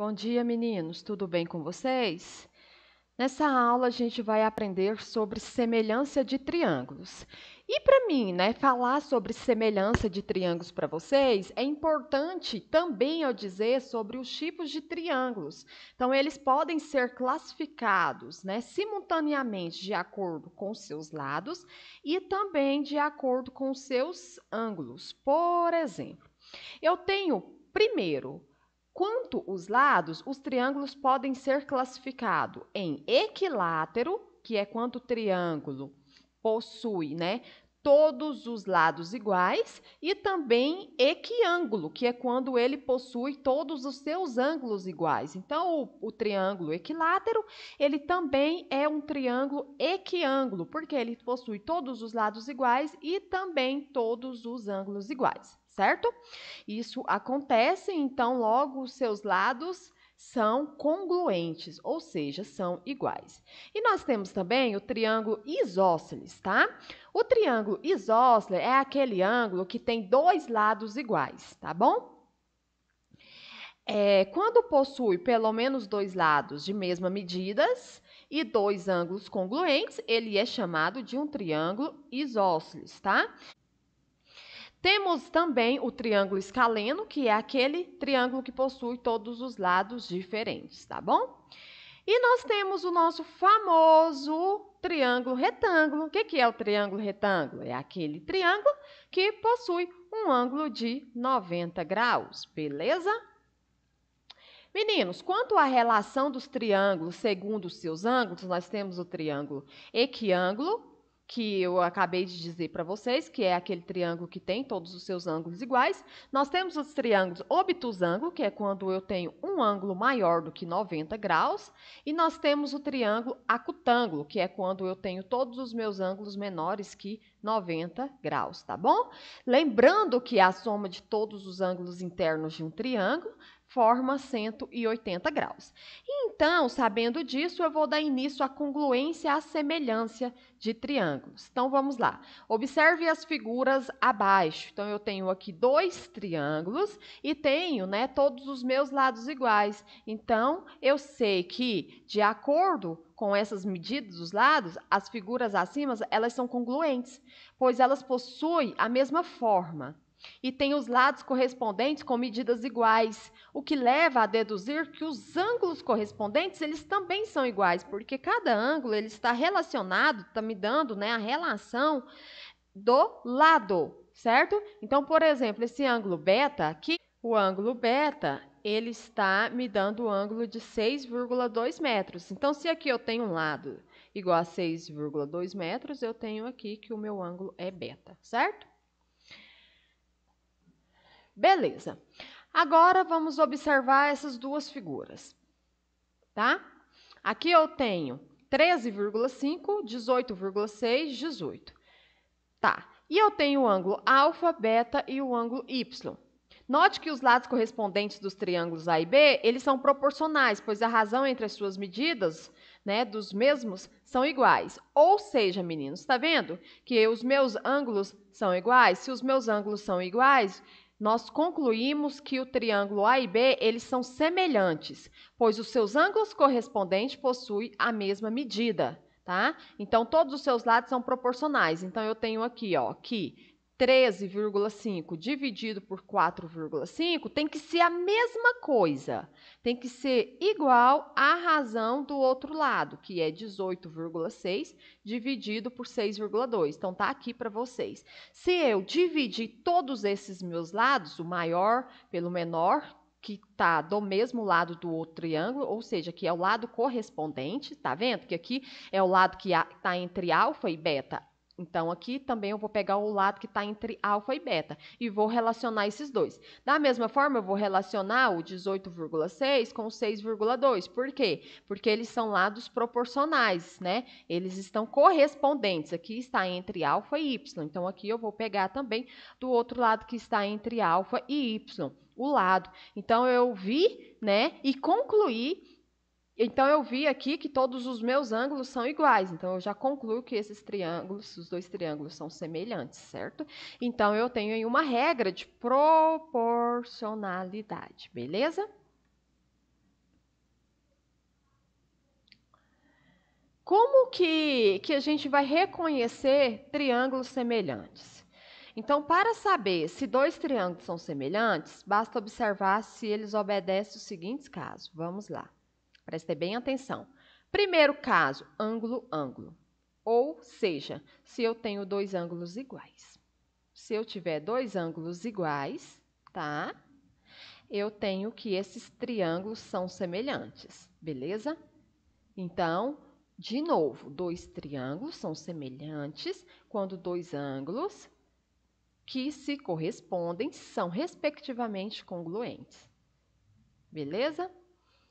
Bom dia, meninos. Tudo bem com vocês? Nessa aula a gente vai aprender sobre semelhança de triângulos. E para mim, falar sobre semelhança de triângulos para vocês, é importante também eu dizer sobre os tipos de triângulos. Então, eles podem ser classificados, simultaneamente de acordo com os seus lados e também de acordo com os seus ângulos. Por exemplo, eu tenho primeiro. Quanto os lados, os triângulos podem ser classificados em equilátero, que é quando o triângulo possui, todos os lados iguais, e também equiângulo, que é quando ele possui todos os seus ângulos iguais. Então, o triângulo equilátero, ele também é um triângulo equiângulo, porque ele possui todos os lados iguais e também todos os ângulos iguais, certo? Isso acontece, então, logo os seus lados são congruentes, ou seja, são iguais. E nós temos também o triângulo isósceles, tá? O triângulo isósceles é aquele ângulo que tem dois lados iguais, tá bom? Quando possui pelo menos dois lados de mesma medidas e dois ângulos congruentes, ele é chamado de um triângulo isósceles, tá? Temos também o triângulo escaleno, que é aquele triângulo que possui todos os lados diferentes, tá bom? E nós temos o nosso famoso triângulo retângulo. O que é o triângulo retângulo? É aquele triângulo que possui um ângulo de 90 graus, beleza? Meninos, quanto à relação dos triângulos segundo os seus ângulos, nós temos o triângulo equiângulo, que eu acabei de dizer para vocês, que é aquele triângulo que tem todos os seus ângulos iguais. Nós temos os triângulos obtusângulo, que é quando eu tenho um ângulo maior do que 90 graus. E nós temos o triângulo acutângulo, que é quando eu tenho todos os meus ângulos menores que 90 graus, tá bom? Lembrando que a soma de todos os ângulos internos de um triângulo forma 180 graus. Então, sabendo disso, eu vou dar início à congruência, à semelhança de triângulos. Então, vamos lá. Observe as figuras abaixo. Então, eu tenho aqui dois triângulos e tenho, todos os meus lados iguais. Então, eu sei que, de acordo com essas medidas dos lados, as figuras acima, elas são congruentes, pois elas possuem a mesma forma. E tem os lados correspondentes com medidas iguais, o que leva a deduzir que os ângulos correspondentes, eles também são iguais, porque cada ângulo ele está relacionado, está me dando, a relação do lado, certo? Então, por exemplo, esse ângulo beta aqui, o ângulo beta, ele está me dando o ângulo de 6,2 metros. Então, se aqui eu tenho um lado igual a 6,2 metros, eu tenho aqui que o meu ângulo é beta, certo? Beleza. Agora, vamos observar essas duas figuras, tá? Aqui eu tenho 13,5, 18,6, 18. Tá. E eu tenho o ângulo alfa, beta e o ângulo y. Note que os lados correspondentes dos triângulos A e B, eles são proporcionais, pois a razão entre as suas medidas, dos mesmos, são iguais. Ou seja, meninos, está vendo que os meus ângulos são iguais? Se os meus ângulos são iguais, nós concluímos que o triângulo A e B, eles são semelhantes, pois os seus ângulos correspondentes possuem a mesma medida, tá? Então, todos os seus lados são proporcionais. Então, eu tenho aqui, que 13,5 dividido por 4,5 tem que ser a mesma coisa. Tem que ser igual à razão do outro lado, que é 18,6 dividido por 6,2. Então, tá aqui para vocês. Se eu dividir todos esses meus lados, o maior pelo menor, que está do mesmo lado do outro triângulo, ou seja, que é o lado correspondente, tá vendo? Que aqui é o lado que está entre alfa e beta. Então, aqui também eu vou pegar o lado que está entre alfa e beta e vou relacionar esses dois. Da mesma forma, eu vou relacionar o 18,6 com o 6,2. Por quê? Porque eles são lados proporcionais, Eles estão correspondentes. Aqui está entre alfa e y. Então, aqui eu vou pegar também do outro lado que está entre alfa e y, o lado. Então, eu vi, e concluí. Então, eu vi aqui que todos os meus ângulos são iguais. Então, eu já concluo que esses triângulos, os dois triângulos, são semelhantes, certo? Então, eu tenho aí uma regra de proporcionalidade, beleza? Como que a gente vai reconhecer triângulos semelhantes? Então, para saber se dois triângulos são semelhantes, basta observar se eles obedecem os seguintes casos. Vamos lá. Preste bem atenção. Primeiro caso, ângulo, ângulo. Ou seja, se eu tenho dois ângulos iguais. Se eu tiver dois ângulos iguais, tá? Eu tenho que esses triângulos são semelhantes, beleza? Então, de novo, dois triângulos são semelhantes quando dois ângulos que se correspondem são, respectivamente, congruentes. Beleza?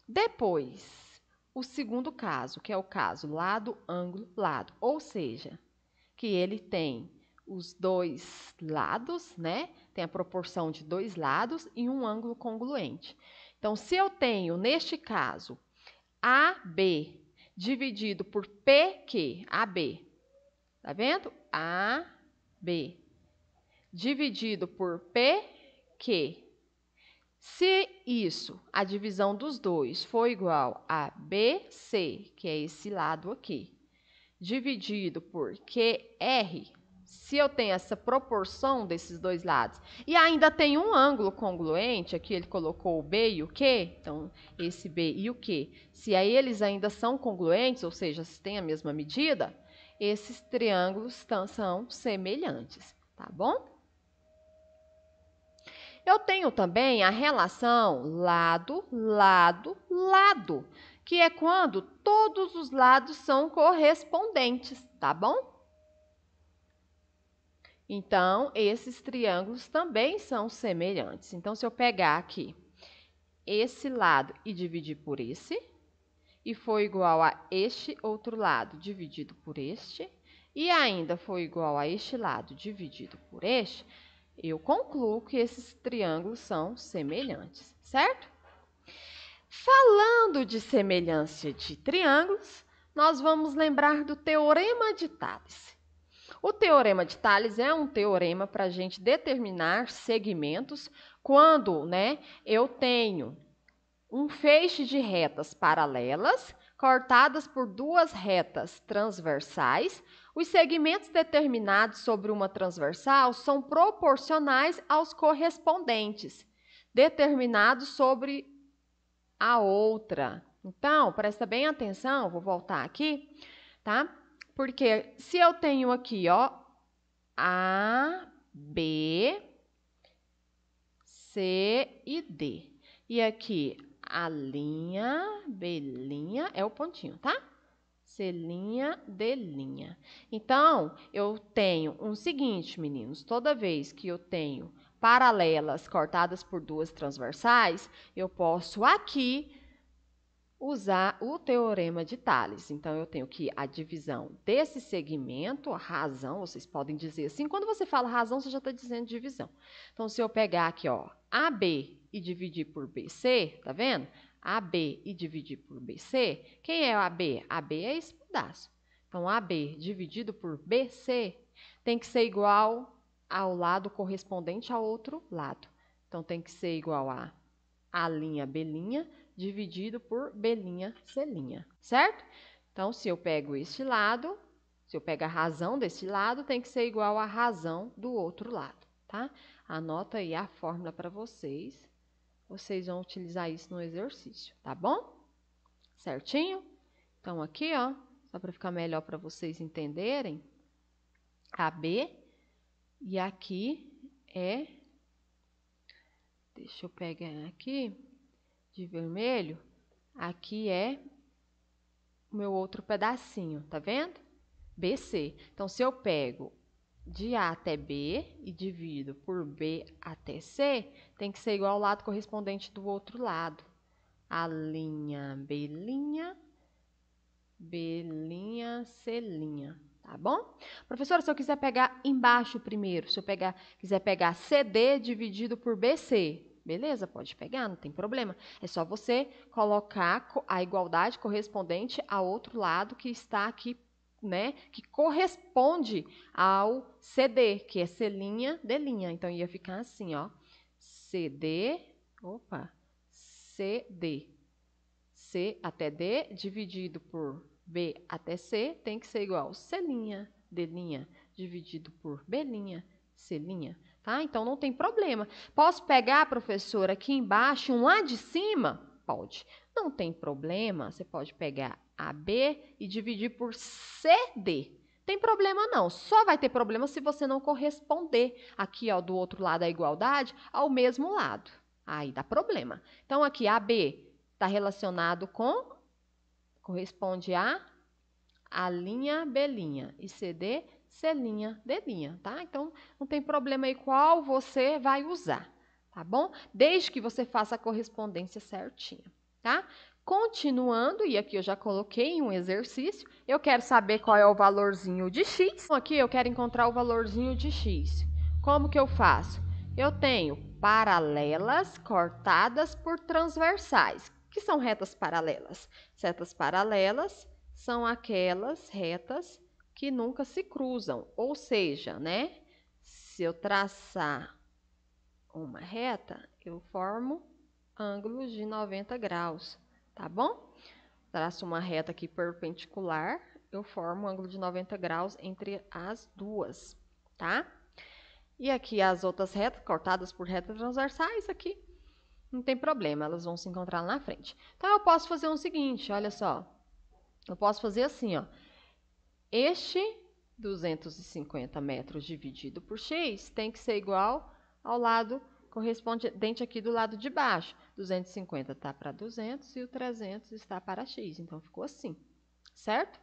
Depois, o segundo caso, que é o caso lado, ângulo, lado. Ou seja, que ele tem os dois lados, né? Tem a proporção de dois lados e um ângulo congruente. Então, se eu tenho, neste caso, AB dividido por PQ, AB, tá vendo? AB dividido por PQ. Se isso, a divisão dos dois, for igual a BC, que é esse lado aqui, dividido por QR, se eu tenho essa proporção desses dois lados, e ainda tem um ângulo congruente, aqui ele colocou o B e o Q, então esse B e o Q, se aí eles ainda são congruentes, ou seja, se tem a mesma medida, esses triângulos são semelhantes, tá bom? Eu tenho também a relação lado, lado, lado, que é quando todos os lados são correspondentes, tá bom? Então, esses triângulos também são semelhantes. Então, se eu pegar aqui esse lado e dividir por esse, e for igual a este outro lado dividido por este, e ainda for igual a este lado dividido por este, eu concluo que esses triângulos são semelhantes, certo? Falando de semelhança de triângulos, nós vamos lembrar do Teorema de Tales. O Teorema de Tales é um teorema para a gente determinar segmentos quando, eu tenho um feixe de retas paralelas cortadas por duas retas transversais. Os segmentos determinados sobre uma transversal são proporcionais aos correspondentes determinados sobre a outra. Então, presta bem atenção, vou voltar aqui, tá? Porque se eu tenho aqui, ó, A, B, C e D. E aqui a linha, B', é o pontinho, tá? C', D'. Então, eu tenho o seguinte, meninos, toda vez que eu tenho paralelas cortadas por duas transversais, eu posso aqui usar o Teorema de Tales. Então, eu tenho que a divisão desse segmento, a razão, vocês podem dizer assim, quando você fala razão, você já está dizendo divisão. Então, se eu pegar aqui, ó, AB e dividir por BC, tá vendo? AB e dividir por BC, quem é o AB? AB é esse pedaço. Então, AB dividido por BC tem que ser igual ao lado correspondente ao outro lado. Então, tem que ser igual a linha B' dividido por B', C', certo? Então, se eu pego este lado, se eu pego a razão desse lado, tem que ser igual à razão do outro lado, tá? Anota aí a fórmula para vocês. Vocês vão utilizar isso no exercício, tá bom? Certinho? Então, aqui, ó, só para ficar melhor para vocês entenderem, AB, e aqui é, deixa eu pegar aqui, de vermelho, aqui é o meu outro pedacinho, tá vendo? BC. Então, se eu pego de A até B e divido por B até C, tem que ser igual ao lado correspondente do outro lado. A linha B', B', C', tá bom? Professora, se eu quiser pegar embaixo primeiro, se eu quiser pegar CD dividido por BC, beleza, pode pegar, não tem problema. É só você colocar a igualdade correspondente ao outro lado que está aqui, que corresponde ao CD, que é C', D'. Então, ia ficar assim, ó, CD, CD, C até D dividido por B até C tem que ser igual C', D', dividido por B', C', tá? Então, não tem problema. Posso pegar, professora, aqui embaixo, um lá de cima? Pode. Não tem problema, você pode pegar AB e dividir por CD. Tem problema não, só vai ter problema se você não corresponder aqui, ó, do outro lado da igualdade ao mesmo lado. Aí dá problema. Então, aqui, AB está relacionado com, corresponde a linha B', e CD, C', D', tá? Então, não tem problema aí qual você vai usar, tá bom? Desde que você faça a correspondência certinha, tá? Continuando, e aqui eu já coloquei um exercício, eu quero saber qual é o valorzinho de x. Então, aqui eu quero encontrar o valorzinho de x. Como que eu faço? Eu tenho paralelas cortadas por transversais. O que são retas paralelas? Retas paralelas são aquelas retas que nunca se cruzam. Ou seja, né? Se eu traçar uma reta, eu formo ângulos de 90 graus. Tá bom? Traço uma reta aqui perpendicular, eu formo um ângulo de 90 graus entre as duas, tá? E aqui as outras retas, cortadas por retas transversais, aqui não tem problema, elas vão se encontrar lá na frente. Então, eu posso fazer o seguinte, olha só. Eu posso fazer assim, ó. Este 250 metros dividido por x tem que ser igual ao lado correspondente aqui do lado de baixo. 250 está para 200 e o 300 está para x. Então, ficou assim, certo?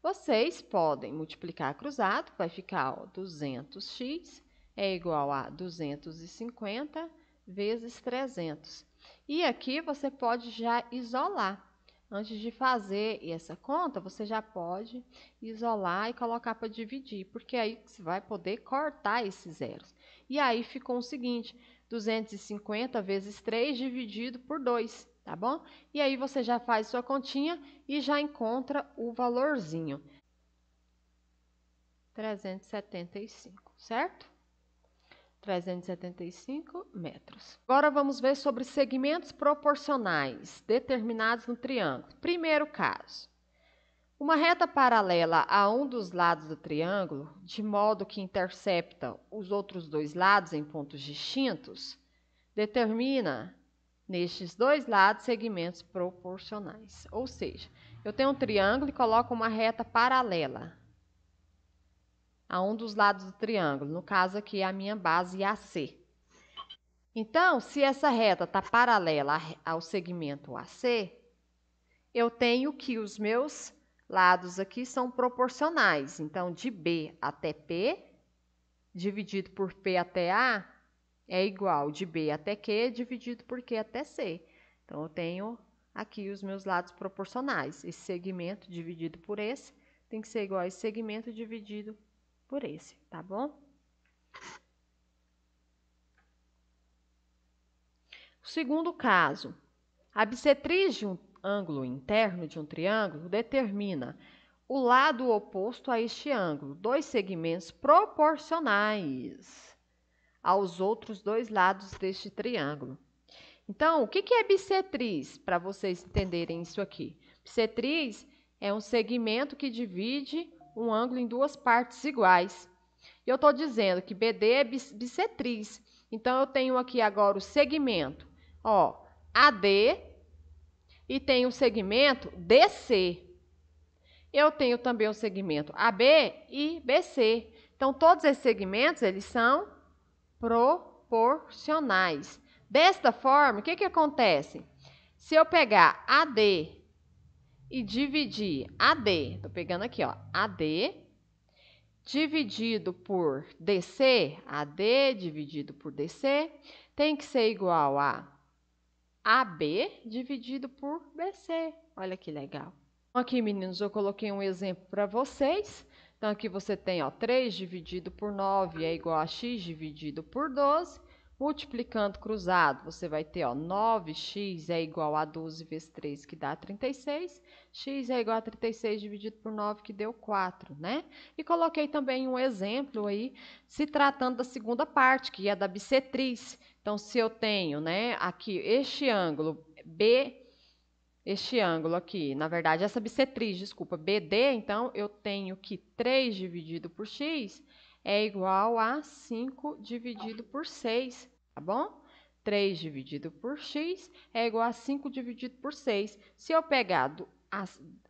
Vocês podem multiplicar cruzado, vai ficar, ó, 200x é igual a 250 vezes 300. E aqui você pode já isolar. Antes de fazer essa conta, você já pode isolar e colocar para dividir, porque aí você vai poder cortar esses zeros. E aí ficou o seguinte, 250 vezes 3 dividido por 2, tá bom? E aí você já faz sua continha e já encontra o valorzinho. 375, certo? 375 metros. Agora vamos ver sobre segmentos proporcionais determinados no triângulo. Primeiro caso. Uma reta paralela a um dos lados do triângulo, de modo que intercepta os outros dois lados em pontos distintos, determina nestes dois lados segmentos proporcionais. Ou seja, eu tenho um triângulo e coloco uma reta paralela a um dos lados do triângulo. No caso aqui é a minha base AC. Então, se essa reta está paralela ao segmento AC, eu tenho que os meus lados aqui são proporcionais. Então, de B até P, dividido por P até A, é igual de B até Q, dividido por Q até C. Então, eu tenho aqui os meus lados proporcionais. Esse segmento dividido por esse tem que ser igual a esse segmento dividido por esse, tá bom? O segundo caso, a bissetriz de um ângulo interno de um triângulo determina o lado oposto a este ângulo, dois segmentos proporcionais aos outros dois lados deste triângulo. Então, o que é bissetriz? Para vocês entenderem isso aqui. Bissetriz é um segmento que divide um ângulo em duas partes iguais. E eu estou dizendo que BD é bissetriz. Então, eu tenho aqui agora o segmento, ó, AD e tenho o segmento DC. Eu tenho também o segmento AB e BC. Então, todos esses segmentos, eles são proporcionais. Desta forma, o que acontece? Se eu pegar AD e dividir AD, estou pegando aqui, ó, AD, dividido por DC, AD dividido por DC, tem que ser igual a AB dividido por BC. Olha que legal. Aqui, meninos, eu coloquei um exemplo para vocês. Então, aqui você tem, ó, 3 dividido por 9 é igual a x dividido por 12. Multiplicando cruzado, você vai ter, ó, 9x é igual a 12 vezes 3, que dá 36. X é igual a 36 dividido por 9, que deu 4, né? E coloquei também um exemplo aí, se tratando da segunda parte, que é da bissetriz. Então, se eu tenho, né, aqui este ângulo este ângulo aqui, na verdade, essa bissetriz, desculpa, BD, então, eu tenho que 3 dividido por x é igual a 5 dividido por 6, tá bom? 3 dividido por x é igual a 5 dividido por 6. Se eu pegar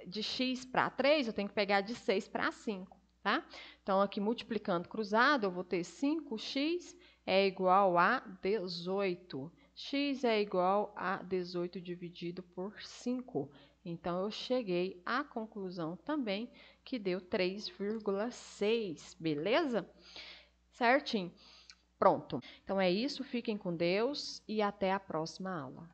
de x para 3, eu tenho que pegar de 6 para 5, tá? Então, aqui multiplicando cruzado, eu vou ter 5x é igual a 18. X é igual a 18 dividido por 5. Então, eu cheguei à conclusão também que deu 3,6, beleza? Certinho? Pronto. Então, é isso. Fiquem com Deus e até a próxima aula.